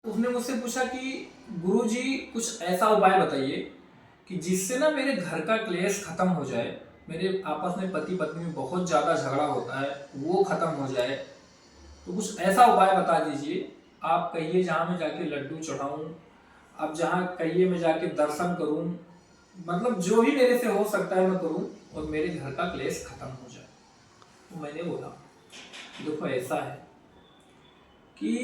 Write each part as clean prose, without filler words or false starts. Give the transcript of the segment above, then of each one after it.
उसने मुझसे पूछा कि गुरुजी कुछ ऐसा उपाय बताइए कि जिससे ना मेरे घर का क्लेश खत्म हो जाए, मेरे आपस में पति पत्नी में बहुत ज़्यादा झगड़ा होता है वो खत्म हो जाए। तो कुछ ऐसा उपाय बता दीजिए। आप कहिए जहाँ मैं जाके लड्डू चढ़ाऊँ, आप जहाँ कहिए मैं जाके दर्शन करूँ, मतलब जो भी मेरे से हो सकता है मैं करूँ और मेरे घर का क्लेश खत्म हो जाए। तो मैंने बोला देखो ऐसा है कि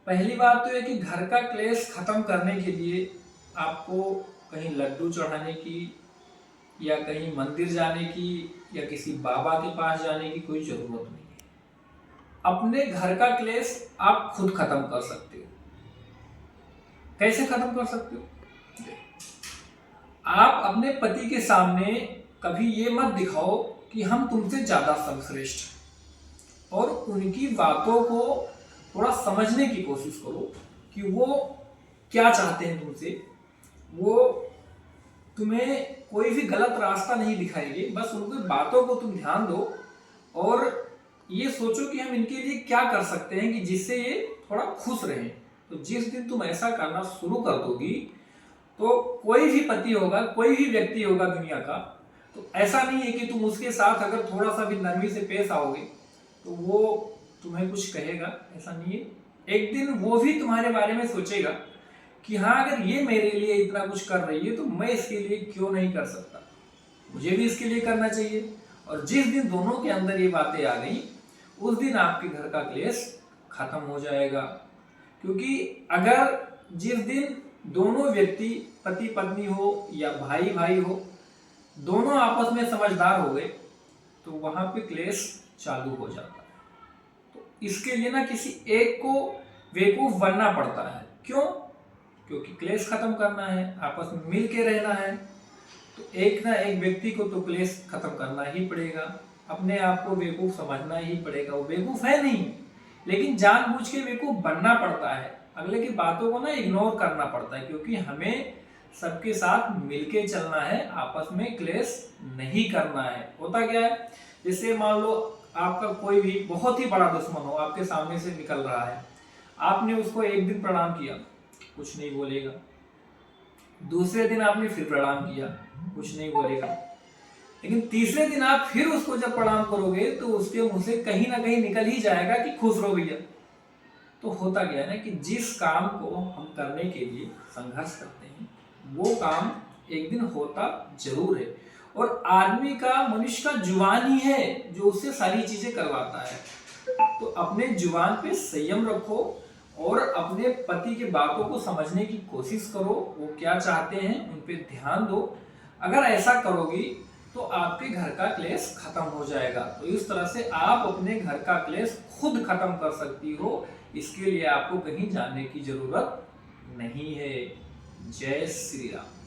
पहली बात तो है कि घर का क्लेश खत्म करने के लिए आपको कहीं लड्डू चढ़ाने की या कहीं मंदिर जाने की या किसी बाबा के पास जाने की कोई जरूरत नहीं है। अपने घर का क्लेश आप खुद खत्म कर सकते हो। कैसे खत्म कर सकते हो? आप अपने पति के सामने कभी ये मत दिखाओ कि हम तुमसे ज्यादा सर्वश्रेष्ठ हैं, और उनकी बातों को थोड़ा समझने की कोशिश करो कि वो क्या चाहते हैं तुमसे। वो तुम्हें कोई भी गलत रास्ता नहीं दिखाएंगे, बस उनकी बातों को तुम ध्यान दो और ये सोचो कि हम इनके लिए क्या कर सकते हैं कि जिससे ये थोड़ा खुश रहें। तो जिस दिन तुम ऐसा करना शुरू कर दोगी तो कोई भी पति होगा, कोई भी व्यक्ति होगा दुनिया का, तो ऐसा नहीं है कि तुम उसके साथ अगर थोड़ा सा भी नरमी से पेश आओगे तो वो तुम्हें कुछ कहेगा, ऐसा नहीं है। एक दिन वो भी तुम्हारे बारे में सोचेगा कि हाँ अगर ये मेरे लिए इतना कुछ कर रही है तो मैं इसके लिए क्यों नहीं कर सकता, मुझे भी इसके लिए करना चाहिए। और जिस दिन दोनों के अंदर ये बातें आ गई उस दिन आपके घर का क्लेश खत्म हो जाएगा। क्योंकि अगर जिस दिन दोनों व्यक्ति पति पत्नी हो या भाई भाई हो, दोनों आपस में समझदार हो गए तो वहां पे क्लेश चालू हो जाता है। तो इसके लिए ना किसी एक को बेवकूफ बनना पड़ता है। क्यों? क्योंकि क्लेश खत्म करना है, आपस में मिल के रहना है, तो एक ना एक व्यक्ति को तो क्लेश खत्म करना ही पड़ेगा। अपने आप को बेवकूफ समझना ही पड़ेगा। वो बेवकूफ है नहीं, लेकिन जानबूझ के बेवकूफ बनना पड़ता है, अगले की बातों को ना इग्नोर करना पड़ता है, क्योंकि हमें सबके साथ मिलके चलना है, आपस में क्लेश नहीं करना है। होता क्या है, जैसे मान लो आपका कोई भी बहुत ही बड़ा दुश्मन हो, आपके सामने से निकल रहा है, आपने उसको एक दिन प्रणाम किया, कुछ नहीं बोलेगा। दूसरे दिन आपने फिर प्रणाम किया, कुछ नहीं बोलेगा। लेकिन तीसरे दिन आप फिर उसको जब प्रणाम करोगे तो उसके मुंह से कहीं ना कहीं निकल ही जाएगा कि खुश रहो भैया। तो होता क्या है ना कि जिस काम को हम करने के लिए संघर्ष करते हैं वो काम एक दिन होता जरूर है। और आदमी का, मनुष्य का जुबान ही है जो उससे सारी चीजें करवाता है। तो अपने जुबान पे संयम रखो और अपने पति की बातों को समझने की कोशिश करो, वो क्या चाहते हैं उन पे ध्यान दो। अगर ऐसा करोगी तो आपके घर का क्लेश खत्म हो जाएगा। तो इस तरह से आप अपने घर का क्लेश खुद खत्म कर सकती हो, इसके लिए आपको कहीं जाने की जरूरत नहीं है। जय श्री राम।